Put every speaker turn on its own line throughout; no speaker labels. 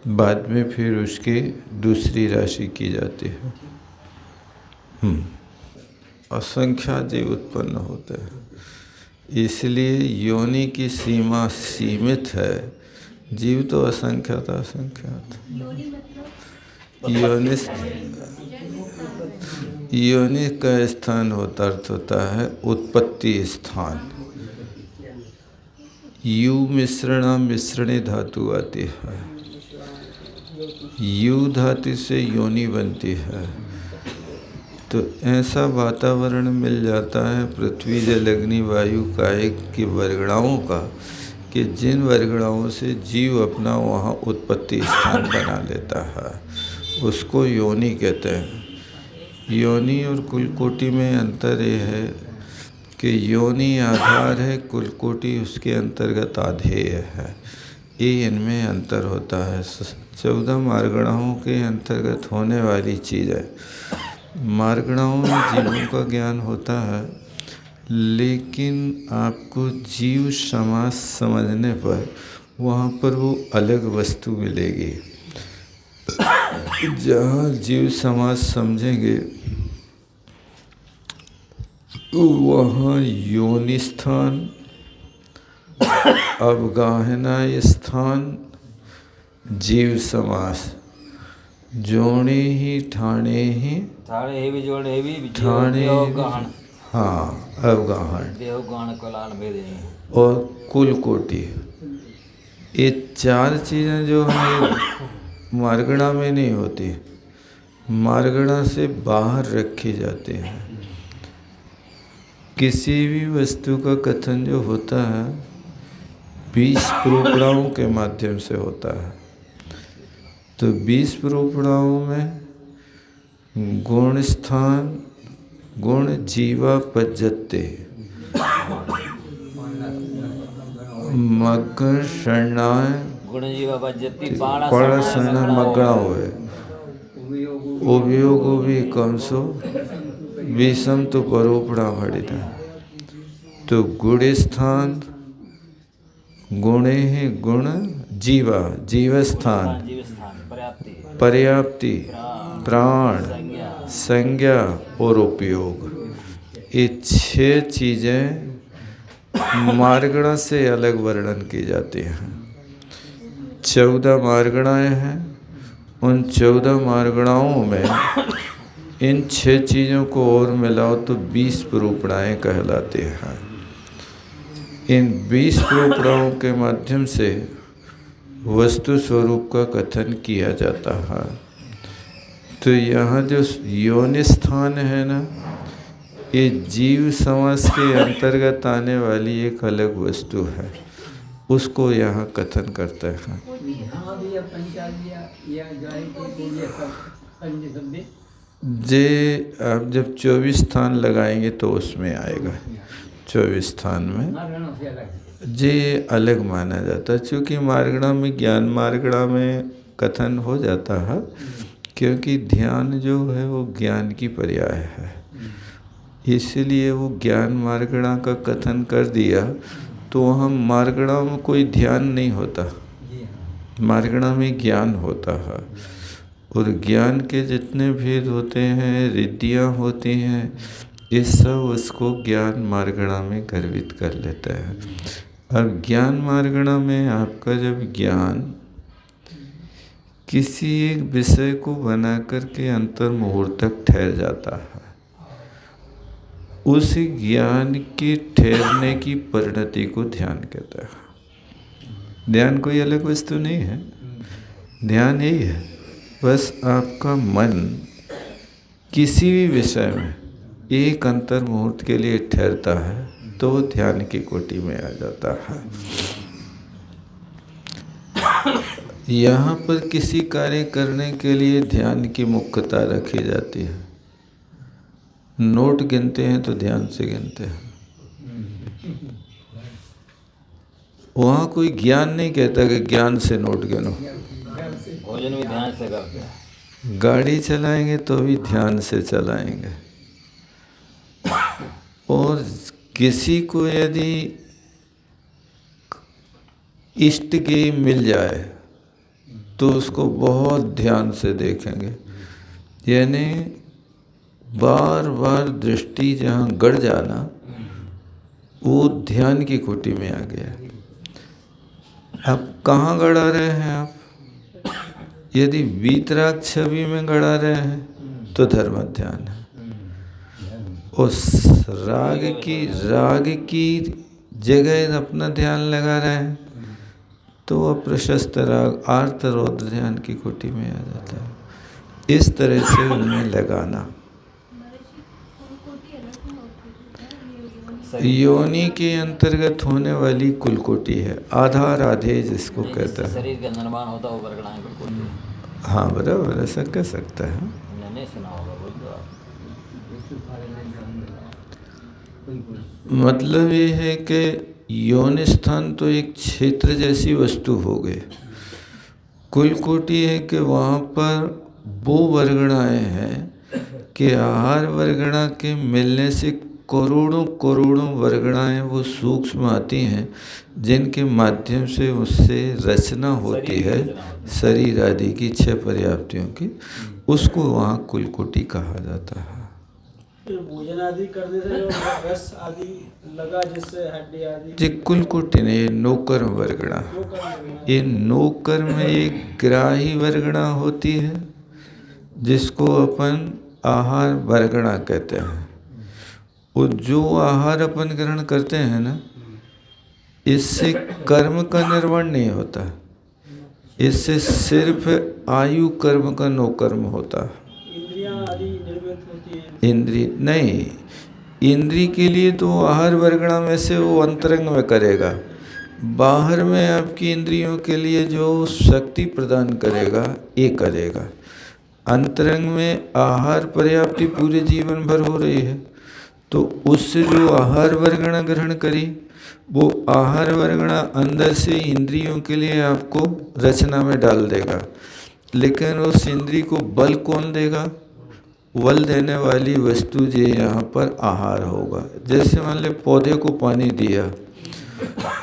बाद में फिर उसकी दूसरी राशि की जाती है। असंख्या जीव उत्पन्न होते हैं, इसलिए योनि की सीमा सीमित है। जीव तो असंख्यात असंख्यात। योनि का स्थान होता अर्थ होता है उत्पत्ति स्थान। यू मिश्रणा मिश्रणी धातु आती है, यू धातु से योनि बनती है। तो ऐसा वातावरण मिल जाता है पृथ्वी जल अग्नि वायु कायिक की वर्गणाओं का कि जिन वर्गणाओं से जीव अपना वहाँ उत्पत्ति स्थान बना लेता है, उसको योनि कहते हैं। योनि और कुलकोटि में अंतर ये है कि योनि आधार है, कुलकोटि उसके अंतर्गत आधेय है। ये इनमें अंतर होता है। 14 मार्गणाओं के अंतर्गत होने वाली चीज़ है। मार्गणाओं में जीवों का ज्ञान होता है, लेकिन आपको जीव समास समझने पर वहाँ पर वो अलग वस्तु मिलेगी। जहाँ जीव समास समझेंगे वहाँ योनि स्थान, अवगाहना स्थान, जीव समास, जोड़े ही ठाणे ही ठाणे, हाँ अवगाहन और कुलकोटि। ये 4 चीज़ें जो हैं मार्गणा में नहीं होती, मार्गणा से बाहर रखी जाती हैं। किसी भी वस्तु का कथन जो होता है 20 प्रूपणाओं के माध्यम से होता है। तो 20 प्रूपणाओं में गुण स्थान, गुण जीवा पज्जते, मगर शरणाय पड़ सना मगणा हुए उपयोग भी कंसो विषम तो परोपड़ा भड़ित। तो गुण स्थान, गुणे ही गुण जीवा, जीव स्थान, पर्याप्ति, प्राण, संज्ञा और उपयोग। ये 6 चीज़ें मार्गणा से अलग वर्णन की जाती हैं। 14 मार्गणाएँ हैं। उन 14 मार्गणाओं में इन 6 चीज़ों को और मिलाओ तो 20 प्रूपणाएँ कहलाती हैं। इन 20 प्रूपणाओं के माध्यम से वस्तु स्वरूप का कथन किया जाता है। तो यहाँ जो योनि स्थान है ना, ये जीव समास के अंतर्गत आने वाली एक अलग वस्तु है, उसको यहाँ कथन करते हैं। जे आप जब 24 स्थान लगाएंगे तो उसमें आएगा। 24 स्थान में जे अलग माना जाता है, क्योंकि मार्गणा में ज्ञान मार्गणा में कथन हो जाता है, क्योंकि ध्यान जो है वो ज्ञान की पर्याय है। इसलिए वो ज्ञान मार्गणा का कथन कर दिया। तो वहाँ मार्गणा में कोई ध्यान नहीं होता, मार्गणा में ज्ञान होता है। और ज्ञान के जितने भेद होते हैं, रिद्धियाँ होती हैं, ये सब उसको ज्ञान मार्गणा में गर्वित कर लेता है। अब ज्ञान मार्गणा में आपका जब ज्ञान किसी एक विषय को बना करके अंतर मुहूर्त तक ठहर जाता है, उस ज्ञान के ठहरने की परिणति को ध्यान कहता है। ध्यान कोई अलग वस्तु नहीं है, ध्यान यही है, बस आपका मन किसी भी विषय में एक अंतर मुहूर्त के लिए ठहरता है तो वो ध्यान की कोटि में आ जाता है। यहाँ पर किसी कार्य करने के लिए ध्यान की मुख्यता रखी जाती है। नोट गिनते हैं तो ध्यान से गिनते हैं। वहाँ कोई ज्ञान नहीं कहता कि ज्ञान से नोट गिनो।
भोजन भी ध्यान से करते हैं।
गाड़ी चलाएंगे तो भी ध्यान से चलाएंगे। और किसी को यदि इष्ट की मिल जाए तो उसको बहुत ध्यान से देखेंगे। यानी बार बार दृष्टि जहाँ गड़ जाना, वो ध्यान की कोटि में आ गया। अब कहाँ गड़ा रहे हैं आप? यदि वीतराग छवि में गड़ा रहे हैं तो धर्म ध्यान है। उस राग की जगह अपना ध्यान लगा रहे हैं तो वह प्रशस्त राग आर्त रौद्र ध्यान की कोटि में आ जाता है। इस तरह से उनमें लगाना। योनि के अंतर्गत होने वाली कुलकोटि है, आधार आधे जिसको कहते हैं।
शरीर का निर्माण होता हो वर्गणाएं कुलकोटि।
हाँ बराबर, ऐसा कह सकते हैं।
नहीं सुना होगा बोल दो आप।
मतलब ये है कि यौन स्थान तो एक क्षेत्र जैसी वस्तु हो गई। कुलकोटि है कि वहाँ पर वो वर्गणाएं हैं कि आहार वर्गणा के मिलने से करोड़ों करोड़ों वर्गणाएं वो सूक्ष्म आती हैं, जिनके माध्यम से उससे रचना होती है शरीर आदि की 6 पर्याप्तियों की। उसको वहाँ कुलकोटि कहा जाता है।
भोजन आदि करने से जो रस आदि लगा, जिससे हड्डी आदि
जी कुलकोटि नहीं, ये नौकर्म वर्गणा। ये नौकर्म में एक ग्राही वर्गणा होती है जिसको अपन आहार वर्गणा कहते हैं। वो जो आहार अपन ग्रहण करते हैं ना, इससे कर्म का निर्माण नहीं होता, इससे सिर्फ आयु कर्म का नौकर्म होता है।
इंद्रियां आदि निर्मित होती हैं।
इंद्रिय नहीं, इंद्रिय के लिए तो आहार वर्गणा में से वो अंतरंग में करेगा। बाहर में आपकी इंद्रियों के लिए जो शक्ति प्रदान करेगा ये करेगा। अंतरंग में आहार पर्याप्ति पूरे जीवन भर हो रही है, तो उससे जो आहार वर्गणा ग्रहण करी, वो आहार वर्गणा अंदर से इंद्रियों के लिए आपको रचना में डाल देगा। लेकिन उस इंद्रिय को बल कौन देगा? बल देने वाली वस्तु जो यहाँ पर आहार होगा। जैसे मान ले पौधे को पानी दिया,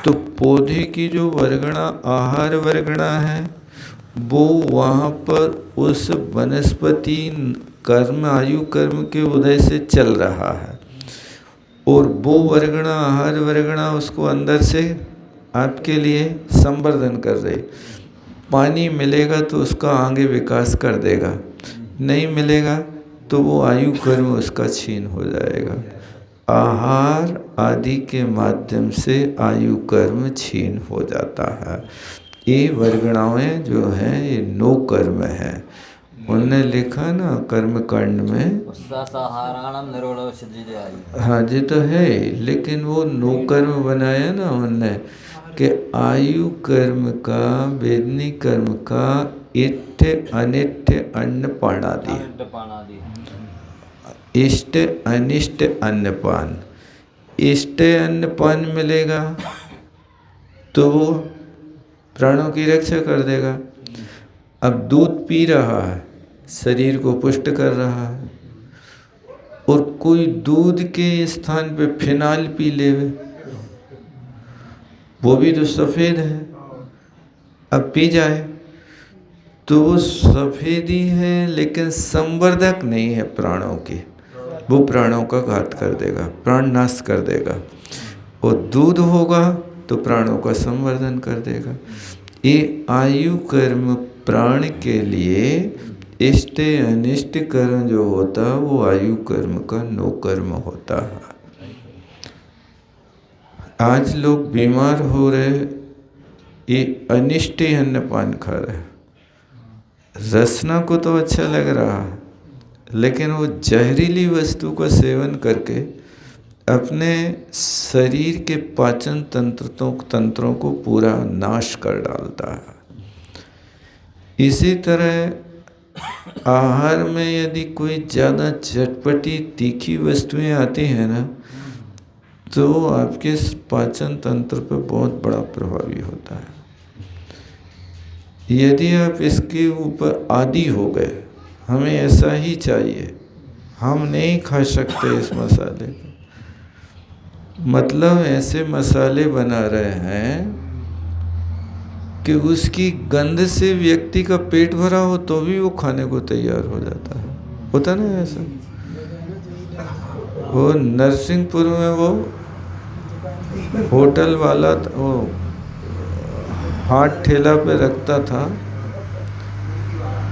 तो पौधे की जो वर्गणा आहार वर्गणा है, वो वहाँ पर उस वनस्पति कर्म आयु कर्म के उदय से चल रहा है, और वो वर्गणा आहार वर्गणा उसको अंदर से आपके लिए संवर्धन कर रही। पानी मिलेगा तो उसका आगे विकास कर देगा, नहीं मिलेगा तो वो आयु कर्म उसका छीन हो जाएगा। आहार आदि के माध्यम से आयु कर्म छीन हो जाता है। ये वर्गणाएं जो हैं ये 9 कर्म हैं। उनने लिखा ना कर्म कांड में, हाँ जी तो है, लेकिन वो 9 कर्म बनाया ना उनने कि आयु कर्म का, वेदनी कर्म का, इष्ट अनिष्ट अन्नपानादि, इष्ट अनिष्ट अन्नपान। इष्ट अन्नपान मिलेगा तो वो प्राणों की रक्षा कर देगा। अब दूध पी रहा है, शरीर को पुष्ट कर रहा है, और कोई दूध के स्थान पे फिनाइल पी लेवे, वो भी तो सफ़ेद है, अब पी जाए तो वो सफ़ेदी है लेकिन संवर्धक नहीं है प्राणों की, वो प्राणों का घात कर देगा, प्राण नाश कर देगा। और दूध होगा तो प्राणों का संवर्धन कर देगा। ये आयु कर्म प्राण के लिए इष्ट अनिष्ट कर्म जो होता है वो आयु कर्म का 9 कर्म होता है। आज लोग बीमार हो रहे, ये अनिष्ट अन्नपान खा रहे। रसना को तो अच्छा लग रहा है, लेकिन वो जहरीली वस्तु का सेवन करके अपने शरीर के पाचन तंत्रों को पूरा नाश कर डालता है। इसी तरह आहार में यदि कोई ज़्यादा चटपटी तीखी वस्तुएं आती हैं ना, तो आपके पाचन तंत्र पर बहुत बड़ा प्रभावी होता है। यदि आप इसके ऊपर आदी हो गए, हमें ऐसा ही चाहिए, हम नहीं खा सकते इस मसाले को, मतलब ऐसे मसाले बना रहे हैं कि उसकी गंध से व्यक्ति का पेट भरा हो तो भी वो खाने को तैयार हो जाता है। होता ना ऐसा? वो नरसिंहपुर में वो होटल वाला वो हाथ ठेला पे रखता था,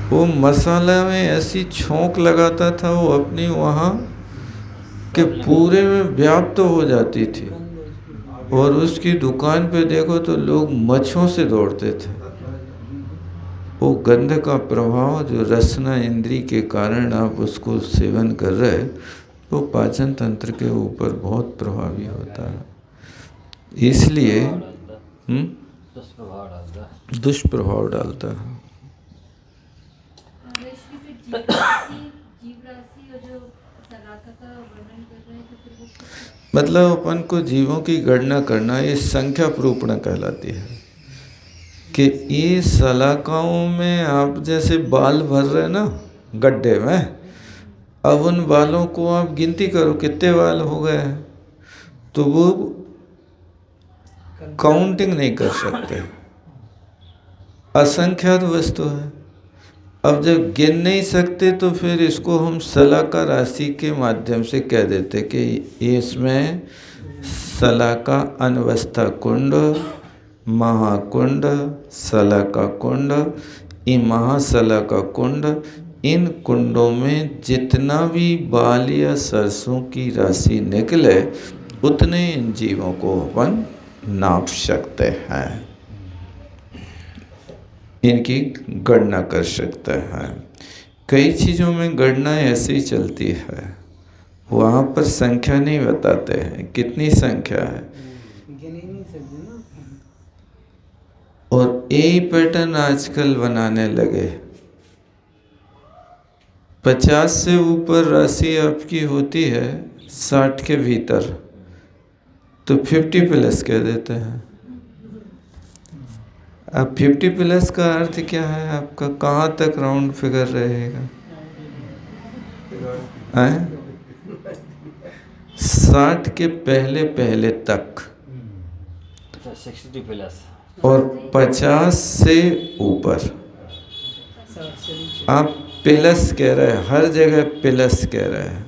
वो मसाला में ऐसी छोंक लगाता था, वो अपनी वहाँ के पूरे में व्याप्त तो हो जाती थी। और उसकी दुकान पे देखो तो लोग मच्छों से दौड़ते थे। वो गंध का प्रभाव जो रसना इंद्री के कारण आप उसको सेवन कर रहे, वो पाचन तंत्र के ऊपर बहुत प्रभावी होता है। इसलिए दुष्प्रभाव डालता है। मतलब अपन को जीवों की गणना करना, ये संख्या प्रूपणा कहलाती है कि ये सलाकाओं में आप जैसे बाल भर रहे ना गड्ढे में, अब उन बालों को आप गिनती करो कितने बाल हो गए हैं, तो वो काउंटिंग नहीं कर सकते, असंख्यात वस्तु है। अब जब गिन नहीं सकते तो फिर इसको हम सलाका राशि के माध्यम से कह देते कि इसमें सलाका अनवस्था कुंड, महाकुंड, सलाका कुंड, ये महासलाका कुंड, इन कुंडों में जितना भी बाल या सरसों की राशि निकले उतने इन जीवों को अपन नाप सकते हैं, इनकी गणना कर सकते हैं। कई चीज़ों में गणना ऐसे ही चलती है, वहाँ पर संख्या नहीं बताते हैं कितनी संख्या है। और यही पैटर्न आजकल बनाने लगे, 50 से ऊपर राशि आपकी होती है 60 के भीतर तो 50 प्लस कह देते हैं। अब 50 प्लस का अर्थ क्या है आपका, कहाँ तक राउंड फिगर रहेगा? 60 के पहले पहले तक
60 प्लस
और 50 से ऊपर आप प्लस कह रहे हैं, हर जगह प्लस कह रहे हैं।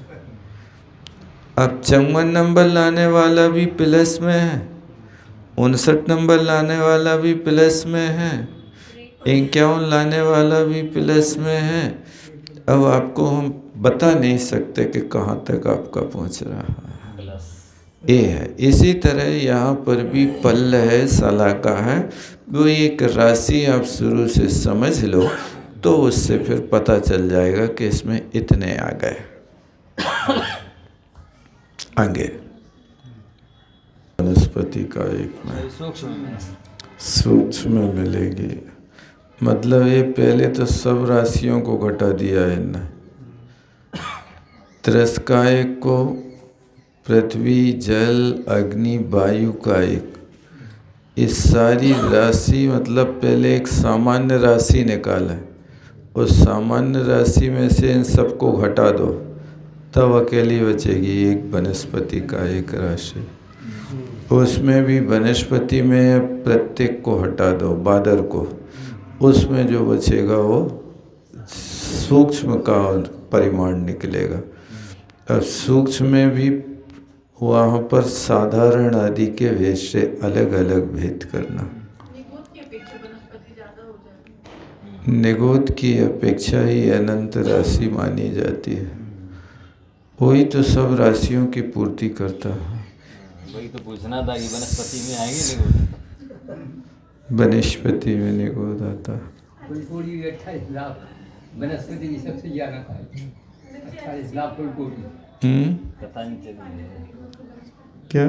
अब 54 नंबर लाने वाला भी प्लस में है, 59 नंबर लाने वाला भी प्लस में है, 51 लाने वाला भी प्लस में है। अब आपको हम बता नहीं सकते कि कहाँ तक आपका पहुँच रहा है, ये है। इसी तरह यहाँ पर भी पल्ल है, सलाका है, वो एक राशि आप शुरू से समझ लो तो उससे फिर पता चल जाएगा कि इसमें इतने आ गए। आगे वनस्पति का एक में सूक्ष्म में मिलेगी, मतलब ये पहले तो सब राशियों को घटा दिया इनने। त्रस्कायक को पृथ्वी, जल, अग्नि, वायु का एक, इस सारी राशि मतलब पहले एक सामान्य राशि निकालें, उस सामान्य राशि में से इन सबको घटा दो तब अकेली बचेगी एक वनस्पति का एक राशि। उसमें भी वनस्पति में प्रत्येक को हटा दो, बादर को, उसमें जो बचेगा वो सूक्ष्म का परिमाण निकलेगा। अब सूक्ष्म में भी वहाँ पर साधारण आदि के भेद से अलग अलग भेद करना। निगोद की अपेक्षा ही अनंत राशि मानी जाती है, वही तो सब राशियों की पूर्ति करता है।
वही तो पूछना था कि वनस्पति में आएंगे निगोद?
वनस्पति में निगोद आता है।
फूलकोड़ी 28 लाख वनस्पति की सबसे ज्यादा खाई, 28 लाख फूलकोड़ी।
कथांचल
क्या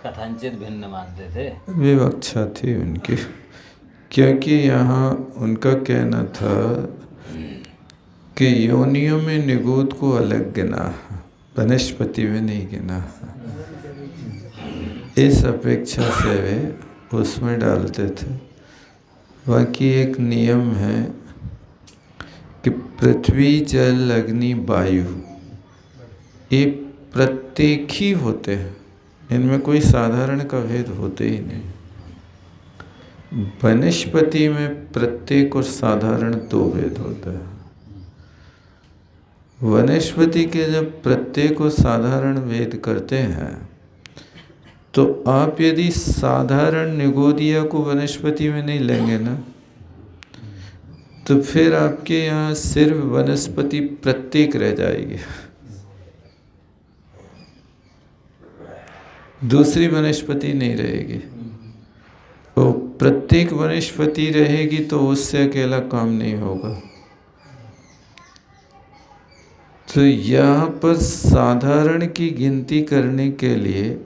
कथांचित भिन्न मानते थे,
विवक्षा थी उनकी, क्योंकि यहाँ उनका कहना था कि योनियों में निगोद को अलग गिना, वनस्पति में नहीं गिना। इस अपेक्षा से वे उसमें डालते थे। बाकी एक नियम है कि पृथ्वी, जल, अग्नि, वायु ये प्रत्येक ही होते हैं, इनमें कोई साधारण का भेद होते ही नहीं। वनस्पति में प्रत्येक और साधारण दो भेद होता है। वनस्पति के जब प्रत्येक और साधारण भेद करते हैं तो आप यदि साधारण निगोदिया को वनस्पति में नहीं लेंगे ना, तो फिर आपके यहाँ सिर्फ वनस्पति प्रत्येक रह जाएगी, दूसरी वनस्पति नहीं रहेगी। तो प्रत्येक वनस्पति रहेगी तो उससे अकेला काम नहीं होगा। तो यहाँ पर साधारण की गिनती करने के लिए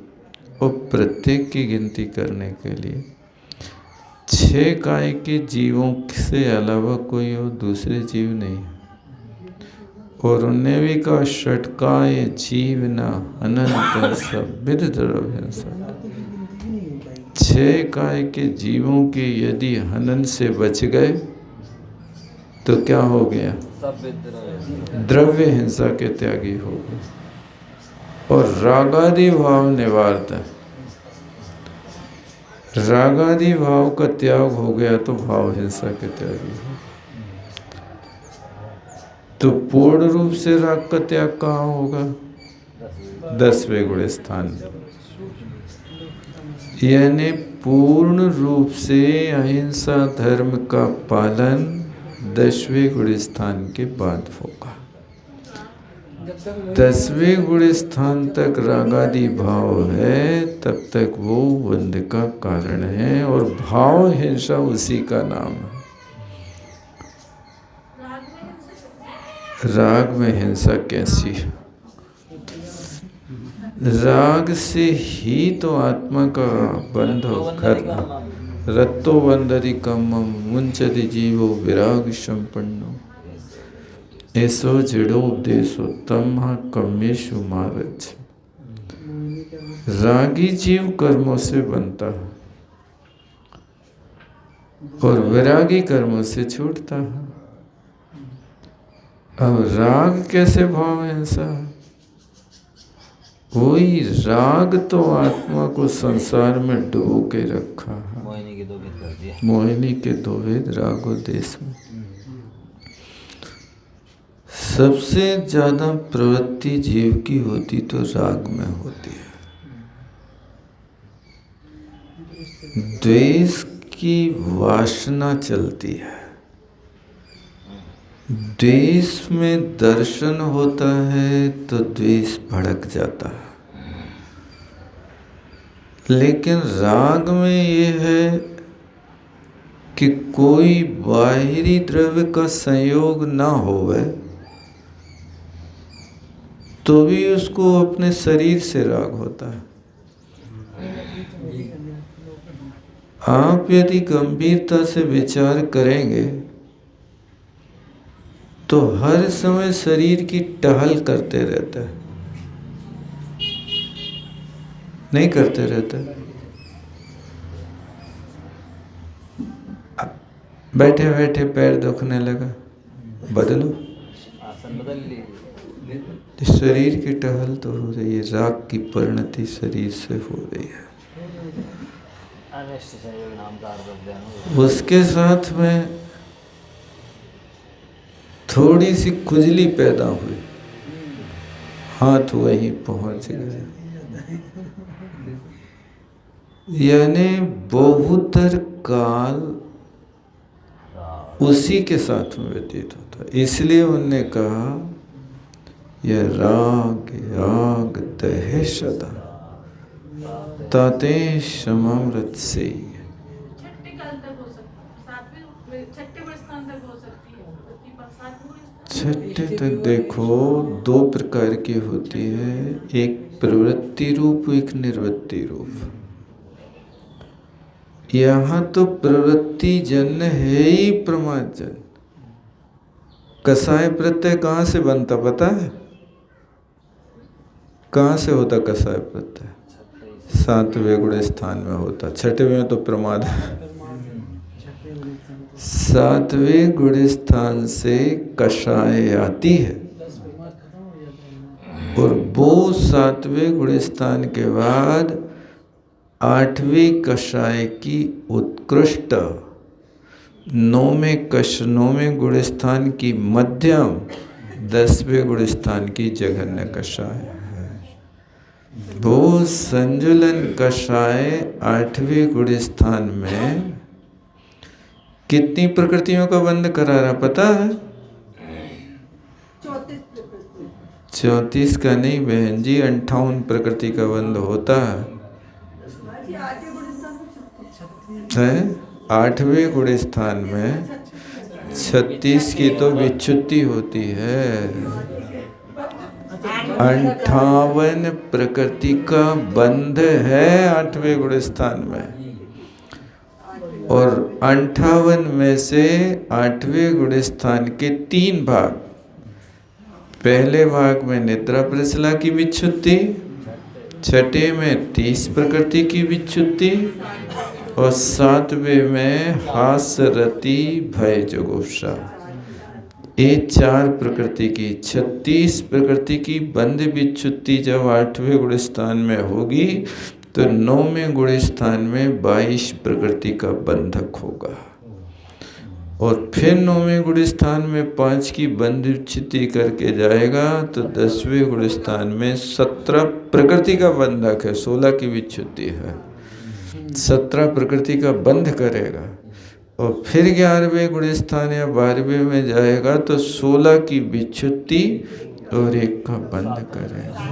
और प्रत्येक की गिनती करने के लिए 6 काय के जीवों से अलावा कोई और दूसरे जीव नहीं। और उन्हें भी कहा षटकाय जीव न अनंत सब विद द्रव्य। 6 काय के जीवों के यदि हनन से बच गए तो क्या हो गया? द्रव्य हिंसा के त्यागी हो गए। और रागादि भाव निवारता, रागादि भाव का त्याग हो गया तो भाव हिंसा के त्यागी हो। तो पूर्ण रूप से राग का त्याग कहाँ होगा? 10वें गुण स्थान। यानी पूर्ण रूप से अहिंसा धर्म का पालन 10वें गुण स्थान के बाद होगा। 10वें गुण स्थान तक रागादि भाव है, तब तक वो बंध का कारण है। और भाव हिंसा उसी का नाम है। राग में हिंसा कैसी है? राग से ही तो आत्मा का बंध खत्म। रत्तो बंधरिकम्मं मुंचति जीवो विराग संपन्नो ऐसो जड़ोपदेशो तम्हा कम्मेषु मारच। रागी जीव कर्मों से बनता है और विरागी कर्मों से छूटता है। अब राग कैसे भाव हिंसा? वही राग तो आत्मा को संसार में डुबो के रखा है।
मोहिनी के 2 भेद कर दिया।
मोहिनी के 2 भेद राग और देश में। सबसे ज्यादा प्रवृत्ति जीव की होती तो राग में होती है। द्वेष की वासना चलती है। द्वेष में दर्शन होता है तो द्वेष भड़क जाता है। लेकिन राग में ये है कि कोई बाहरी द्रव्य का संयोग ना होवे तो भी उसको अपने शरीर से राग होता है। आप यदि गंभीरता से विचार करेंगे तो हर समय शरीर की टहल करते रहता है, नहीं करते रहता? बैठे बैठे पैर दुखने लगा, बदलो।
आसन बदल लीजिए।
शरीर की टहल तो हो रही है, राग की परिणति शरीर से हो रही है।
अनिष्ट संयोग नाम का अर्थ।
उसके साथ में थोड़ी सी खुजली पैदा हुई, हाथ वहीं पहुंच गए। यानी बहुतर काल उसी के साथ में व्यतीत होता। इसलिए उनने कहा यह राग राग दहे सदा ताते समामृत से। छठे तक देखो 2 प्रकार की होती है, एक प्रवृत्ति रूप, एक निर्वृत्ति रूप। यहाँ तो प्रवृत्ति जन्य है ही प्रमाद जन। कसाय प्रत्यय कहाँ से बनता पता है? कहाँ से होता कसाय प्रत्यय? 7वें गुण स्थान में होता। 6वें में तो प्रमाद है। 7वें गुण स्थान से कषाय आती है। और वो 7वें गुण स्थान के बाद 8वें कषाय की उत्कृष्ट, 9वें गुण स्थान की मध्यम, 10वें गुण स्थान की जघन्य कषाय है। वो संजुलन कषाय 8वें गुण स्थान में कितनी प्रकृतियों का बंध करा रहा पता है? 34 का नहीं बहन जी, 58 प्रकृति का बंध होता है। 8वें गुण स्थान में 36 की तो विच्छुत्ति होती है। 58 प्रकृति का बंध है 8वें गुण स्थान में, और 58 में से 8वें गुण स्थान के 3 भाग। पहले भाग में निद्रा प्रसला की विच्छुत्ति, छठे में 30 प्रकृति की विच्छुत्ति, और 7वें में हास्य रति भय जुगुप्सा। ये 4 प्रकृति की 36 प्रकृति की बंध विच्छुत्ति जब 8वें गुण स्थान में होगी तो 9वें गुण स्थान में 22 प्रकृति का बंधक होगा, और फिर 9वें गुण स्थान में 5 की बंध विच्छुत्ति करके जाएगा तो 10वें गुण स्थान में 17 प्रकृति का बंधक है, 16 की विच्छुत्ति है, 17 प्रकृति का बंध करेगा, और फिर 11वें गुण स्थान या 12वें में जाएगा तो 16 की विच्छुत्ति और 1 का बंध करेगा,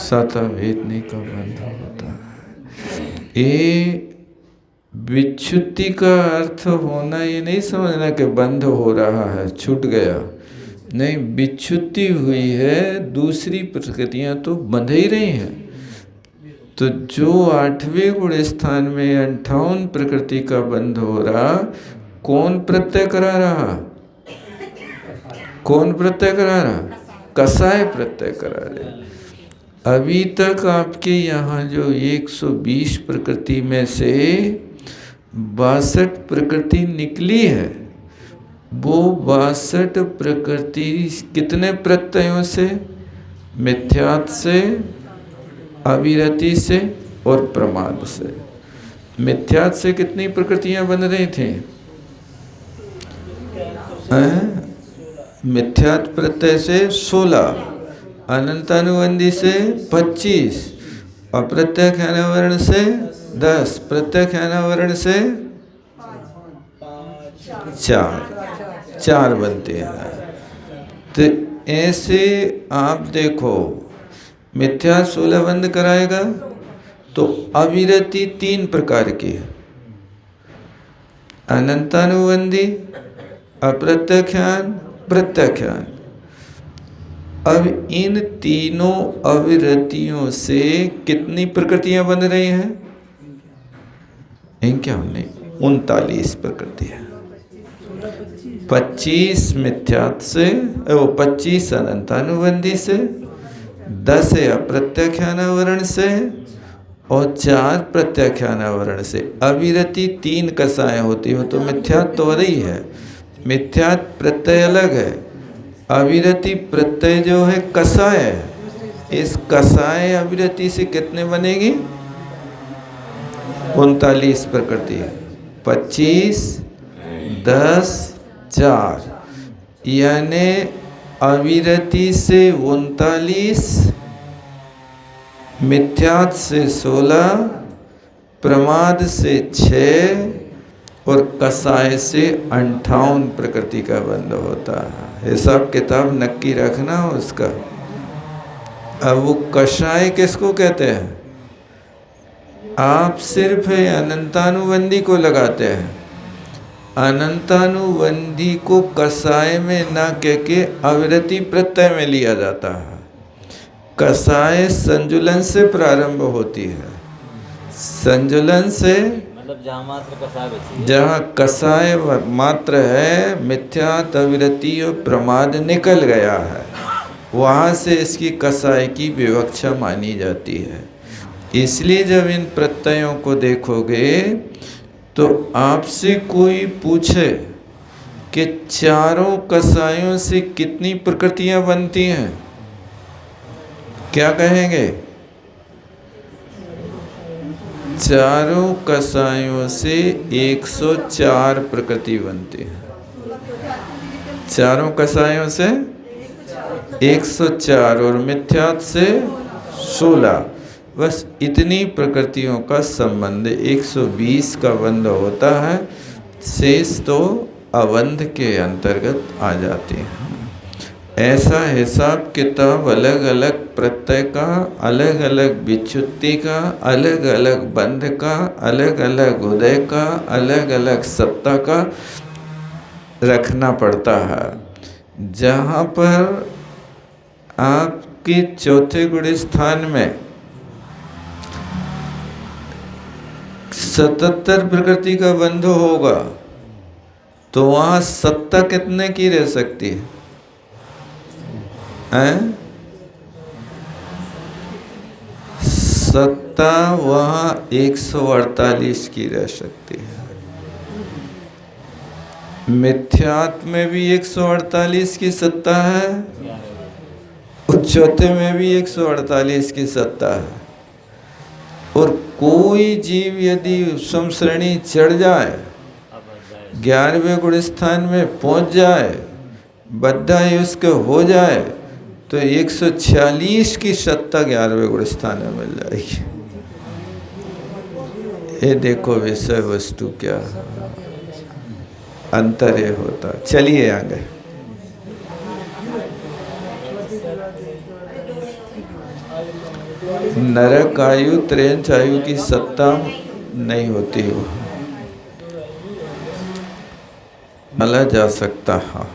7 वेदनी का बंध होता है। ये विच्छुत्ति का अर्थ होना ये नहीं समझना कि बंध हो रहा है, छूट गया, नहीं, विच्छुत्ति हुई है, दूसरी प्रकृतियां तो बंध ही रही हैं। तो जो 8वें गुण स्थान में 58 प्रकृति का बंध हो रहा, कौन प्रत्यय करा रहा? कौन प्रत्यय करा रहा? कसाय प्रत्यय करा रहे। अभी तक आपके यहाँ जो 120 प्रकृति में से 62 प्रकृति निकली है, वो 62 प्रकृति कितने प्रत्ययों से? मिथ्यात् से, अविरति से और प्रमाद से। मिथ्यात् से कितनी प्रकृतियां बन रही थी? मिथ्यात् प्रत्यय से 16, अनंतानुबंधी से 25, अप्रत्यक्ष अनावरण से 10, प्रत्यक्ष अनावरण से 4 बनते हैं। तो ऐसे आप देखो, मिथ्या 16 बंद कराएगा तो अविरति 3 प्रकार की है, अनंतानुबंधी, अप्रत्यक्षान, प्रत्यक्षान। अब इन तीनों अविरतियों से कितनी प्रकृतियां बन रही हैं? क्या नहीं, 39 प्रकृतियां। 25 मिथ्यात् से, वो 25 अनंतानुबंधी से, 10 अप्रत्यक्षानावरण से और 4 प्रत्यक्षानावरण से। अविरति 3 कसाएं होती हो तो मिथ्यात् तो हो रही है, मिथ्यात् प्रत्यय अलग है, अविरति प्रत्यय जो है कसाय है। इस कसाय अविरति से कितने बनेगी? 39 प्रकृति, 25, 10, 4, यानी अविरति से 39, मिथ्यात् से 16, प्रमाद से 6 और कसाय से 58 प्रकृति का बंध होता है। हिसाब किताब नक्की रखना उसका। अब वो कषाय किसको कहते हैं? आप सिर्फ अनंतानुबंधी को लगाते हैं, अनंतानुबंधी को कसाय में ना कह के अविरति प्रत्यय में लिया जाता है। कसाय संजुलन से प्रारंभ होती है, संजुलन से,
मतलब जहाँ मात्र कसाय बची है,
जहाँ कसाय मात्र है, मिथ्यात् अविरति और प्रमाद निकल गया है, वहाँ से इसकी कसाय की विवक्षा मानी जाती है। इसलिए जब इन प्रत्ययों को देखोगे तो आपसे कोई पूछे कि चारों कसायों से कितनी प्रकृतियां बनती हैं, क्या कहेंगे? चारों कसायों से 104 प्रकृति बनती है। चारों कसायों से 104 और मिथ्यात्व से 16। बस इतनी प्रकृतियों का संबंध 120 का बंध होता है। शेष तो अबंध के अंतर्गत आ जाते हैं। ऐसा हिसाब किताब अलग अलग प्रत्यय का, अलग अलग विच्युति का, अलग अलग बंध का, अलग अलग उदय का, अलग अलग सत्ता का रखना पड़ता है। जहाँ पर आपके चौथे गुण स्थान में 77 प्रकृति का बंध होगा तो वहाँ सत्ता कितने की रह सकती है? सत्ता वहाँ 148 की रह सकती है। मिथ्यात्व में भी 148 की सत्ता है और चौथे में भी 148 की सत्ता है। और कोई जीव यदि उपसम श्रेणी चढ़ जाए, 11वें गुण स्थान में पहुंच जाए, बद्धायुष के हो जाए, तो 146 की सत्ता 11वें गुण स्थान में मिल जाएगी। ये देखो विषय वस्तु क्या अंतर ये होता। चलिए आगे। नरक आयु त्रेंच आयु की सत्ता नहीं होती हो, मला जा सकता है,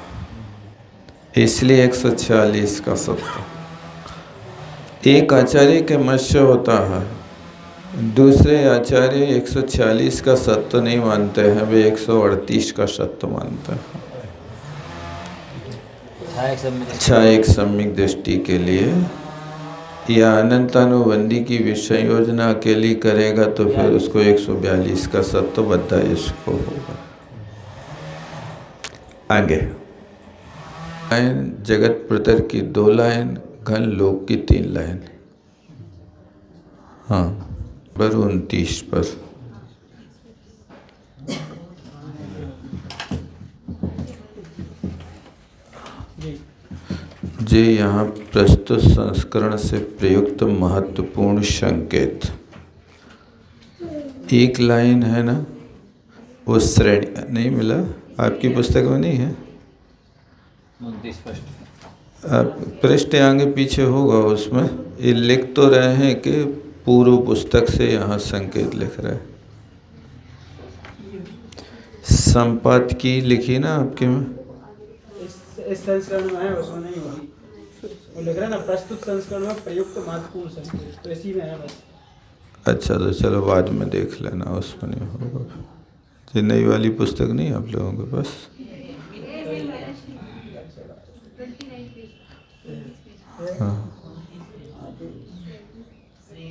इसलिए 146 का सत्ता। एक आचार्य के मत्स्य होता है, दूसरे आचार्य 146 का सत्य नहीं मानते हैं, वे 138 का सत्य मानते हैं। एक सम्यक दृष्टि के लिए या अनंतानुबंधी की विषय योजना अकेली करेगा तो फिर उसको 142 का सत्य बद्धा इसको होगा। आगे लाइन जगत प्रतर की 2 लाइन, घन लोक की 3 लाइन। हाँ, पर 29 पर जे यहाँ प्रस्तुत संस्करण से प्रयुक्त महत्वपूर्ण संकेत। एक लाइन है ना, वो श्रेणी नहीं मिला आपकी पुस्तक में, नहीं है? आप पृष्ठ आगे पीछे होगा, उसमें ये लिख तो रहे हैं कि पूर्व पुस्तक से यहाँ संकेत लिख रहे हैं। संपादकी लिखी ना आपके में?
इस संस्करण में है, उसमें नहीं होगी। वो लिख रहा है ना, प्रस्तुत संस्करण में प्रयुक्त महत्वपूर्ण संकेत, तो इसी में है बस। अच्छा,
तो चलो बाद में देख लेना, उसमें नहीं होगा। ये नई वाली पुस्तक नहीं आप लोगों के पास? हाँ,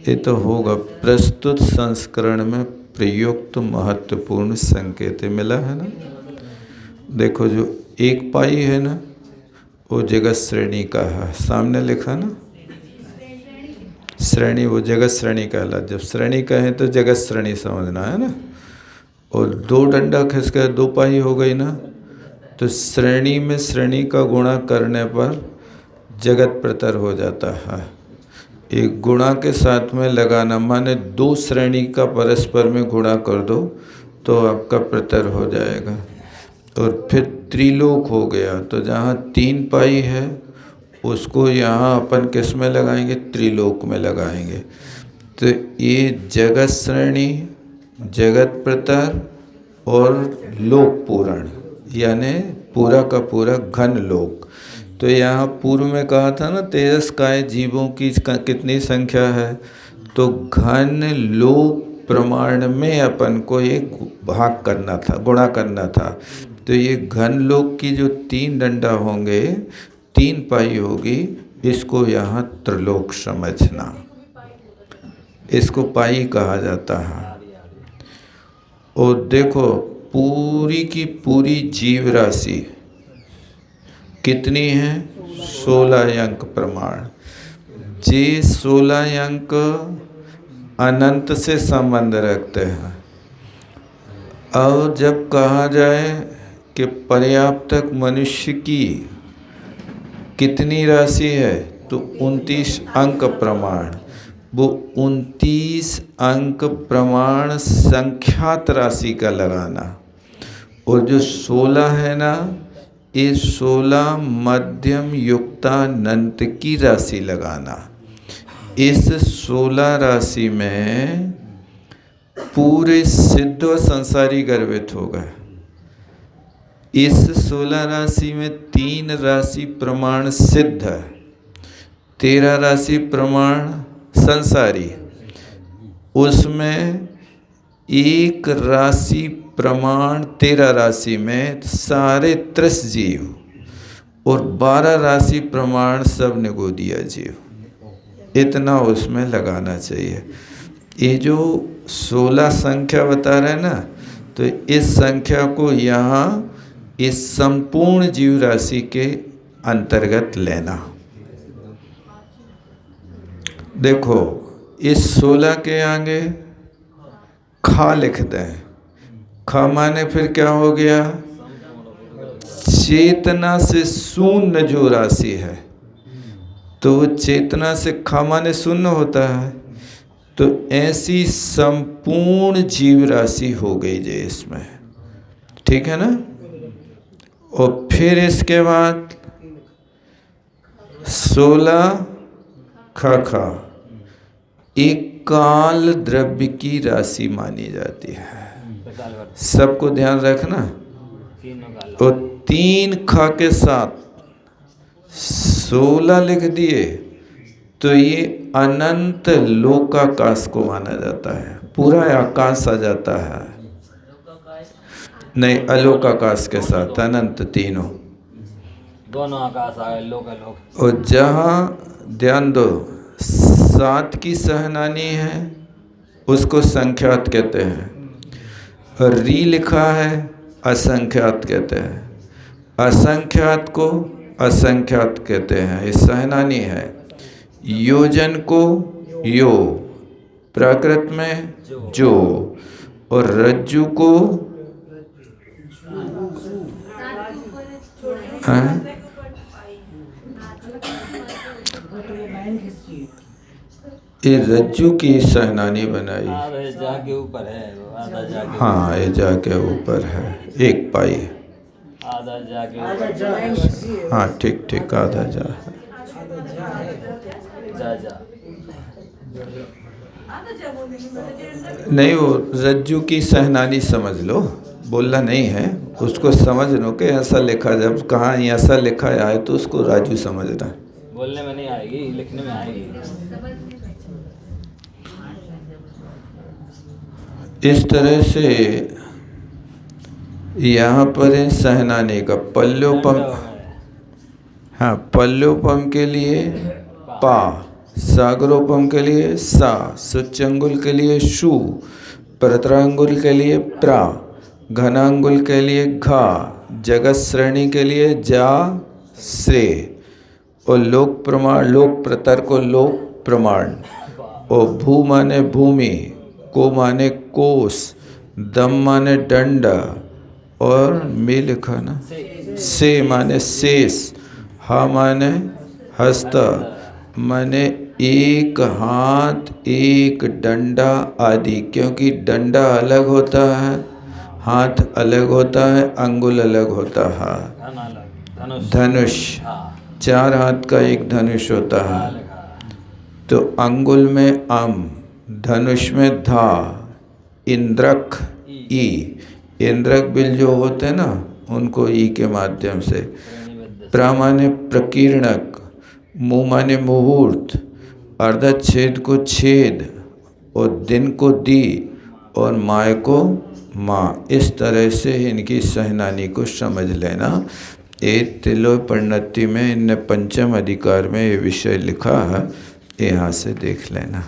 ये तो होगा। प्रस्तुत संस्करण में प्रयुक्त महत्वपूर्ण संकेत मिला है ना। देखो जो 1 पाई है ना, वो जगत श्रेणी का है, सामने लिखा ना श्रेणी, वो जगत श्रेणी कहला। जब श्रेणी कहें तो जगत श्रेणी समझना है ना। और 2 डंडा खिसका 2 पाई हो गई ना, तो श्रेणी में श्रेणी का गुणा करने पर जगत प्रतर हो जाता है। एक गुणा के साथ में लगाना, माने 2 श्रेणी का परस्पर में गुणा कर दो तो आपका प्रतर हो जाएगा। और फिर त्रिलोक हो गया, तो जहाँ 3 पाई है उसको यहाँ अपन किस में लगाएंगे? त्रिलोक में लगाएंगे। तो ये जगत श्रेणी, जगत प्रतर और लोक पूरण, यानी पूरा का पूरा घन लोक। तो यहाँ पूर्व में कहा था ना, तेजस्काय जीवों की कितनी संख्या है, तो घन लोक प्रमाण में अपन को एक भाग करना था, गुणा करना था। तो ये घन लोक की जो 3 डंडा होंगे, 3 पाई होगी, इसको यहाँ त्रिलोक समझना, इसको पाई कहा जाता है। और देखो पूरी की पूरी जीव राशि कितनी है? 16 अंक प्रमाण। ये 16 अंक अनंत से संबंध रखते हैं। और जब कहा जाए कि पर्याप्तक मनुष्य की कितनी राशि है, तो 29 अंक प्रमाण, वो 29 अंक प्रमाण संख्यात राशि का लगाना। और जो 16 है ना, ये 16 मध्यम युक्तानंत की राशि लगाना। इस 16 राशि में पूरे सिद्ध व संसारी गर्भित हो गए। इस 16 राशि में 3 राशि प्रमाण सिद्ध है, 13 राशि प्रमाण संसारी, उसमें एक राशि प्रमाण 13 राशि में सारे 30 जीव और 12 राशि प्रमाण सब निगोदिया जीव, इतना उसमें लगाना चाहिए। ये जो 16 संख्या बता रहे हैं ना, तो इस संख्या को यहाँ इस संपूर्ण जीव राशि के अंतर्गत लेना। देखो इस 16 के आगे खा लिख दें। खा माने फिर क्या हो गया? चेतना से शून्य जो राशि है, तो वो चेतना से खा माने शून्य होता है। तो ऐसी संपूर्ण जीव राशि हो गई जे इसमें, ठीक है ना। और फिर इसके बाद 16 खा एक काल द्रव्य की राशि मानी जाती है। सबको ध्यान रखना। और 3 खा के साथ 16 लिख दिए तो ये अनंत लोकाकाश को माना जाता है। पूरा आकाश आ जाता है। नहीं, अलोकाकाश के साथ अनंत, तीनों
दोनों आकाश आ गए, लोक अलोक।
और जहाँ ध्यान दो 7 की सहनानी है उसको संख्यात कहते हैं, और री लिखा है असंख्यात कहते हैं। असंख्यात को असंख्यात कहते हैं, ये सहनानी है। योजन को यो, प्राकृत में जो, और रज्जु को ये रज्जु की सहनानी बनाई।
आधा जाके ऊपर है, आधा जाके,
हाँ ये जाके ऊपर है, 1 पाई।
आधा जाके,
हाँ ठीक ठीक, आधा जा है।
जा
नहीं, वो रज्जु की सहनानी समझ लो, बोलना नहीं है, उसको समझ लो कि ऐसा लिखा, जब कहाँ ऐसा लिखा आए तो उसको राजू समझना।
बोलने में नहीं आएगी, लिखने में आएगी।
इस तरह से यहाँ पर है सहनानी का पल्लोपम। हाँ, पल्लोपम के लिए पा, सागरोपम के लिए सा, सुच्चंगुल के लिए शु, प्रतरांगुल के लिए प्रा, घनांगुल के लिए घा, जगत श्रेणी के लिए जा से, और लोक प्रमाण, लोक प्रतर को लोक प्रमाण, और भू माने भूमि, को माने कोस, दम माने डंडा, और मे लिखा ना से माने शेष, हा माने हस्ता, माने एक हाथ एक डंडा आदि। क्योंकि डंडा अलग होता है, हाथ अलग होता है, अंगुल अलग होता है। धनुष 4 हाथ का एक धनुष होता है। तो अंगुल में अम, धनुष में धा, इंद्रक ई, इंद्रक बिल जो होते हैं ना उनको ई के माध्यम से। प्रा माने प्रकीर्णक, मुँह माने मुहूर्त, अर्धच्छेद को छेद, और दिन को दी, और माय को माँ। इस तरह से इनकी सहनानी को समझ लेना। एक तिलो परिणति में इन पंचम अधिकार में ये विषय लिखा है, यहाँ से देख लेना।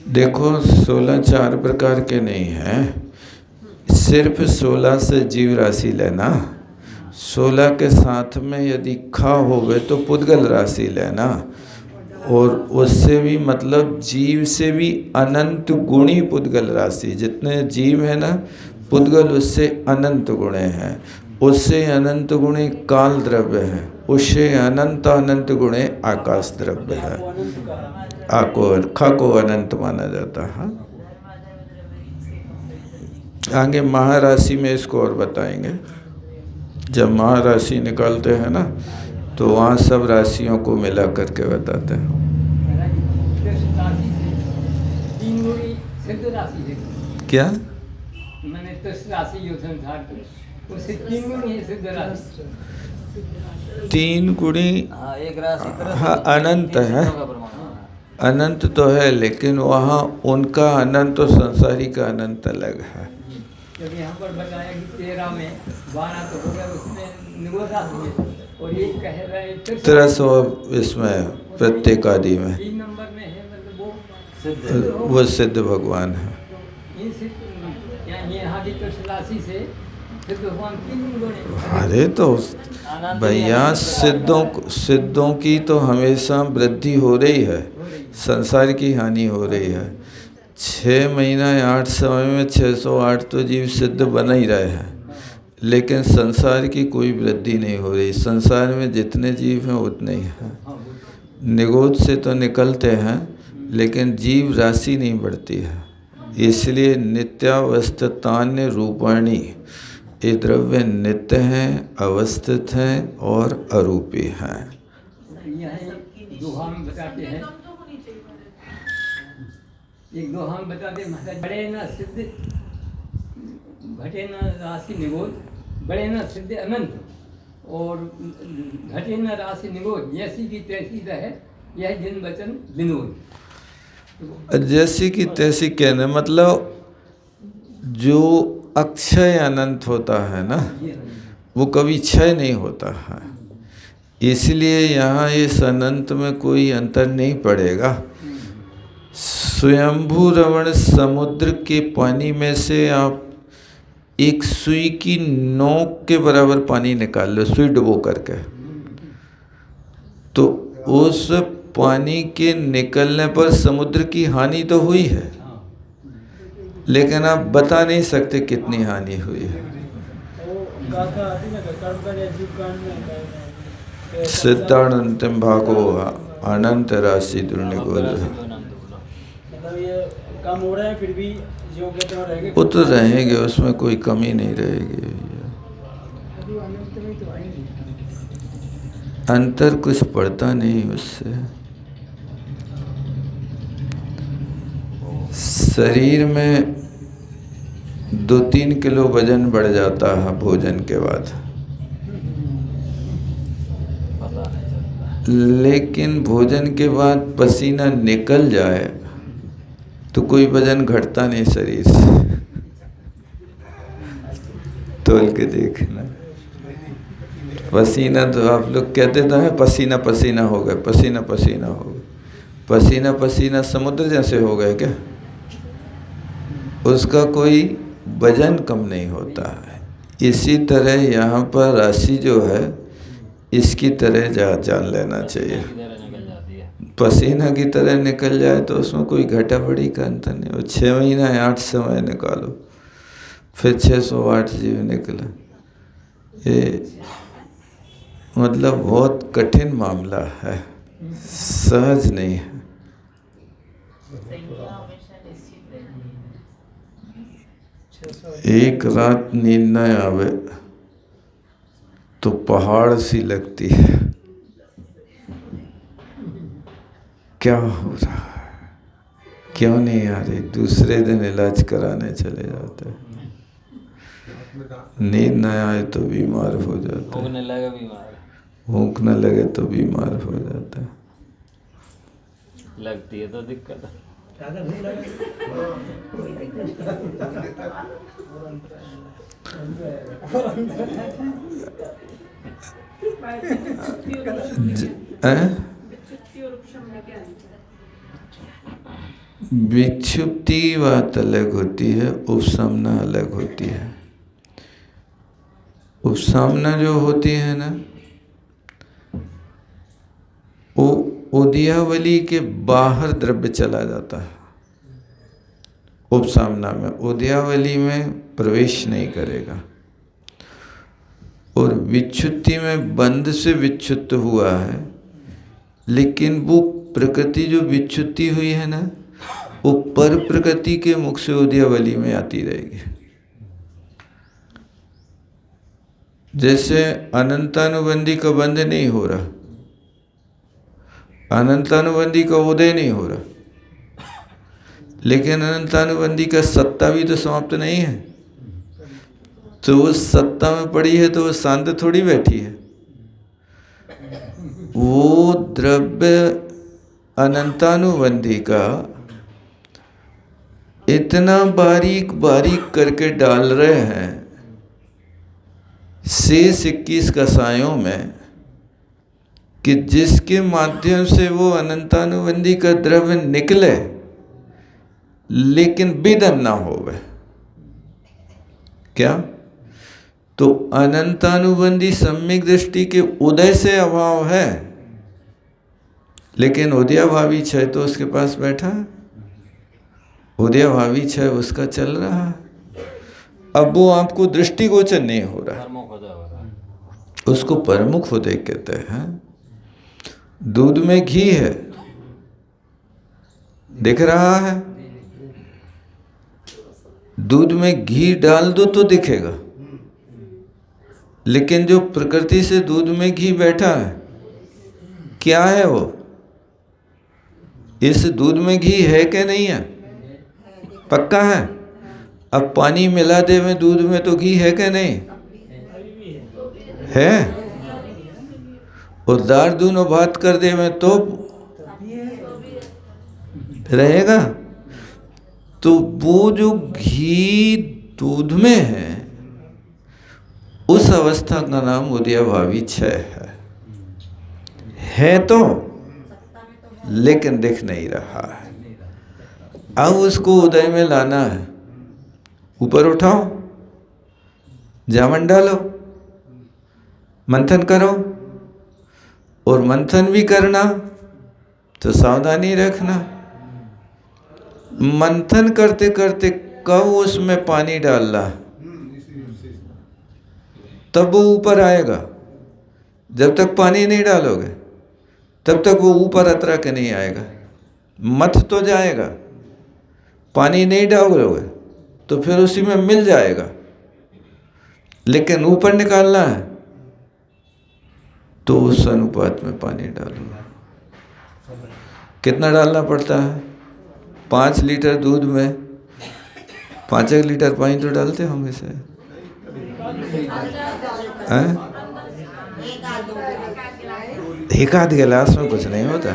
देखो 16 4 प्रकार के नहीं हैं, सिर्फ 16 से जीव राशि लेना, 16 के साथ में यदि खा हो गए तो पुद्गल राशि लेना, और उससे भी मतलब जीव से भी अनंत गुणी पुद्गल राशि, जितने जीव है ना पुद्गल उससे अनंत गुणे हैं, उससे अनंत गुणे काल द्रव्य है, उससे अनंत गुणे आकाश द्रव्य है। खा को अनंत माना जाता है। आगे महाराशि में इसको और बताएंगे। जब महाराशि निकालते हैं ना तो वहाँ सब राशियों को मिला करके बताते हैं। क्या
मैंने राशि जो संसार को उससे 3 गुणी है सिद्ध राशि।
3 गुणी
हाँ, एक राशि तरह
हाँ अनंत है,
का प्रमाण।
अनंत तो है, लेकिन वहाँ उनका अनंत और संसारी का अनंत अलग है।
जब यहाँ पर बताया कि 13 में 12 तो हो गया, उसमें निगोद राशि है, और ये कह रहा है
1300 इसमें प्रत्येक आदि में
3 नंबर में है, मतलब वो
सिद्ध
वो सिद्ध भगवान है।
इन सिद्ध यहाँ की राशि से सिद्ध भगवान 3 गुणे।
अरे तो भैया सिद्धों की तो हमेशा वृद्धि हो रही है, संसार की हानि हो रही है। 6 महीना या 8 समय में 608 तो जीव सिद्ध बन ही रहे हैं, लेकिन संसार की कोई वृद्धि नहीं हो रही। संसार में जितने जीव हैं उतने ही हैं। निगोद से तो निकलते हैं, लेकिन जीव राशि नहीं बढ़ती है। इसलिए नित्यावस्थितान्य रूपाणी, ये द्रव्य नित्य हैं, अवस्थित हैं और अरूपी हैं।
एक दोहा में बताते हैं, महाराज, बड़े न सिद्ध घटे न राशि निगोद, बड़े न सिद्ध अनंत, और घटे न राशि निगोद, जैसी की तैसी रहे यह जिन वचन विनोद।
जैसी की तैसी कहने मतलब जो अक्षय अनंत होता है ना, वो कभी क्षय नहीं होता है। इसलिए यहाँ इस अनंत में कोई अंतर नहीं पड़ेगा। स्वयंभू रमण समुद्र के पानी में से आप एक सुई की नोक के बराबर पानी निकाल लो, सुई डुबो करके, तो उस पानी के निकलने पर समुद्र की हानि तो हुई है, लेकिन आप बता नहीं सकते कितनी हानि हुई है। सिद्धांतिम भागो अनंत राशि दुर्निगोद।
मतलब ये कम हो रहे हैं फिर भी जो कहते हैं रहेंगे,
वो तो रहेंगे, उसमें कोई कमी नहीं रहेगी। अंतर कुछ पड़ता नहीं उससे। शरीर में 2-3 किलो वजन बढ़ जाता है भोजन के बाद,
पता नहीं चलता।
लेकिन भोजन के बाद पसीना निकल जाए तो कोई वजन घटता नहीं शरीर से। तोल के देखना, पसीना तो आप लोग कहते तो हैं पसीना पसीना हो गए, पसीना पसीना हो गए, पसीना पसीना समुद्र जैसे हो गए क्या? उसका कोई वजन कम नहीं होता है। इसी तरह यहाँ पर राशि जो है इसकी तरह जान लेना चाहिए। पसीना की तरह निकल जाए तो उसमें कोई घटा बढ़ी का अंतर नहीं हो। 6 महीना या 8 समय निकालो, फिर 608 जीव निकला। ये मतलब बहुत कठिन मामला है, सहज नहीं है। एक रात नींद न आवे तो पहाड़ सी लगती है, क्या हो रहा है, क्यों नहीं आ रही? दूसरे दिन इलाज कराने चले जाते हैं। नींद न आए तो बीमार हो जाता है,
भूखने लगे बीमार,
भूख न लगे तो बीमार हो जाता है।
लगती है तो दिक्कत है। विक्षुप्ति बात अलग होती है, उपशमना अलग होती है।
उपसामना जो होती है ना, वो उदयावली के बाहर द्रव्य चला जाता है। उपसामना में उदयावली में प्रवेश नहीं करेगा। और विच्छुत्ति में बंध से विच्छुत्त हुआ है, लेकिन वो प्रकृति जो विच्छुत्ति हुई है ना, वो पर प्रकृति के मुख से उदयावली में आती रहेगी। जैसे अनंतानुबंधी का बंध नहीं हो रहा, अनंतानुबंधी का उदय नहीं हो रहा, लेकिन अनंतानुबंधी का सत्ता भी तो समाप्त नहीं है। तो वो सत्ता में पड़ी है तो वो शांत थोड़ी बैठी है। वो द्रव्य अनंतानुबंधी का इतना बारीक बारीक करके डाल रहे हैं शेष 21 कसायों में, कि जिसके माध्यम से वो अनंतानुबंधी का द्रव्य निकले लेकिन विदन ना होवे। क्या? तो अनंतानुबंधी सम्यक दृष्टि के उदय से अभाव है, लेकिन उदयभावी क्षय तो उसके पास बैठा है। उदयभावी क्षय उसका चल रहा है। अब वो आपको दृष्टिगोचर नहीं हो रहा, उसको परमुख उदय कहते हैं। दूध में घी है, दिख रहा है। दूध में घी डाल दो तो दिखेगा, लेकिन जो प्रकृति से दूध में घी बैठा है, क्या है वो? इस दूध में घी है कि नहीं है? पक्का है। अब पानी मिला दे में दूध में तो घी है कि नहीं है? और दार दूनो बात कर दे में तो रहेगा। तो वो जो घी दूध में है, उस अवस्था का नाम उदयभावी क्षय है तो, लेकिन दिख नहीं रहा है। अब उसको उदय में लाना है। ऊपर उठाओ, जामन डालो, मंथन करो। और मंथन भी करना तो सावधानी रखना। मंथन करते करते कब उसमें पानी डालना, तब वो ऊपर आएगा। जब तक पानी नहीं डालोगे तब तक वो ऊपर अतरा के नहीं आएगा। मथ तो जाएगा, पानी नहीं डालोगे तो फिर उसी में मिल जाएगा, लेकिन ऊपर निकालना है तो उस अनुपात में पानी डालो। कितना डालना पड़ता है? 5 लीटर दूध में 5 लीटर पानी तो डालते होंगे से, हैं? एक आध गिलास में कुछ नहीं होता।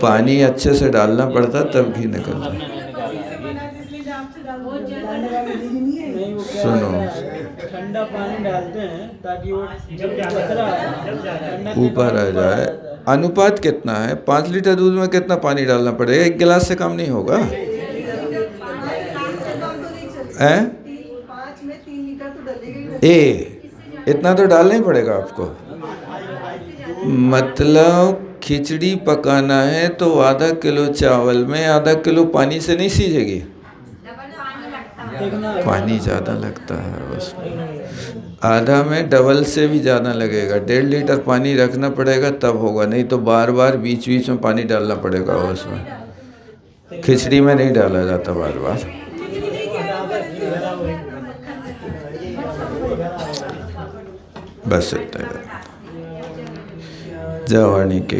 पानी अच्छे से डालना पड़ता तब घी निकलता। सुनो,
ठंडा पानी डालते हैं ताकि वो जब
ऊपर आ जाए। अनुपात कितना है? 5 लीटर दूध में कितना पानी डालना पड़ेगा? 1 गिलास से कम नहीं होगा। हैं?
5 में 3 लीटर तो डलेगा।
इतना तो डालना ही पड़ेगा आपको। मतलब खिचड़ी पकाना है तो आधा किलो चावल में आधा किलो पानी से नहीं सीजेगी। पानी ज़्यादा लगता है उसमें। आधा में डबल से भी ज़्यादा लगेगा। 1.5 लीटर पानी रखना पड़ेगा तब होगा, नहीं तो बार बार बीच बीच में पानी डालना पड़ेगा उसमें। खिचड़ी में नहीं डाला जाता बार बार। बस इतना। जवानी के